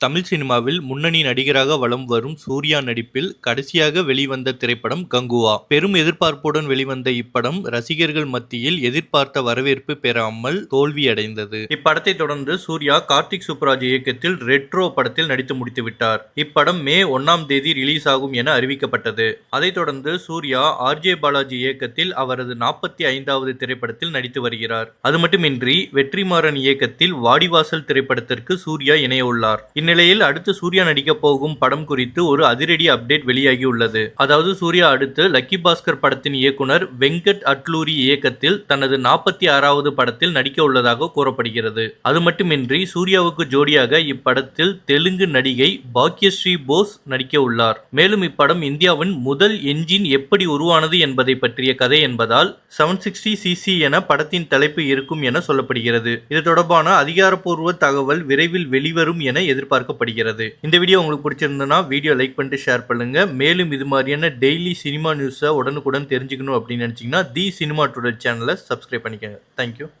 தமிழ் சினிமாவில் முன்னணி நடிகராக வலம் வரும் சூர்யா நடிப்பில் கடைசியாக வெளிவந்த திரைப்படம் கங்குவா. பெரும் எதிர்பார்ப்புடன் வெளிவந்த இப்படம் ரசிகர்கள் மத்தியில் எதிர்பார்த்த வரவேற்பு பெறாமல் தோல்வியடைந்தது. இப்படத்தை தொடர்ந்து சூர்யா கார்த்திக் சுப்புராஜ் இயக்கத்தில் ரெட்ரோ படத்தில் நடித்து முடித்துவிட்டார். இப்படம் மே 1ஆம் தேதி ரிலீஸ் ஆகும் என அறிவிக்கப்பட்டது. அதைத் தொடர்ந்து சூர்யா ஆர்.ஜே. பாலாஜி இயக்கத்தில் அவரது 45வது திரைப்படத்தில் நடித்து வருகிறார். அது மட்டுமின்றி வெற்றிமாறன் இயக்கத்தில் வாடிவாசல் திரைப்படத்திற்கு சூர்யா இணைய உள்ளார். இந்நிலையில் அடுத்து சூர்யா நடிக்க போகும் படம் குறித்து ஒரு அதிரடி அப்டேட் வெளியாகி உள்ளது. அதாவது சூர்யா அடுத்து லக்கி பாஸ்கர் படத்தின் இயக்குனர் வெங்கட் அட்லூரி இயக்கத்தில் தனது 46வது படத்தில் நடிக்க உள்ளதாக கூறப்படுகிறது. அது மட்டுமின்றி சூர்யாவுக்கு ஜோடியாக இப்படத்தில் தெலுங்கு நடிகை பாக்யஸ்ரீ போஸ் நடிக்க உள்ளார். மேலும் இப்படம் இந்தியாவின் முதல் என்ஜின் எப்படி உருவானது என்பதை பற்றிய கதை என்பதால் 760cc என படத்தின் தலைப்பு இருக்கும் என சொல்லப்படுகிறது. இது தொடர்பான அதிகாரப்பூர்வ தகவல் விரைவில் வெளிவரும் என எதிர்பார்க்கப்படுகிறது. இந்த வீடியோ உங்களுக்கு பிடிச்சிருந்தனா வீடியோ லைக் பண்ணிட்டு ஷேர் பண்ணுங்க. மேலும் இது மாதிரியான டெய்லி சினிமா நியூஸை உடனுக்குடன் தெரிஞ்சுக்கணும் அப்படின்னு நினைச்சீங்கன்னா தி சினிமா டுடே சேனலை சப்ஸ்கிரைப் பண்ணிக்கோங்க. தேங்க்யூ.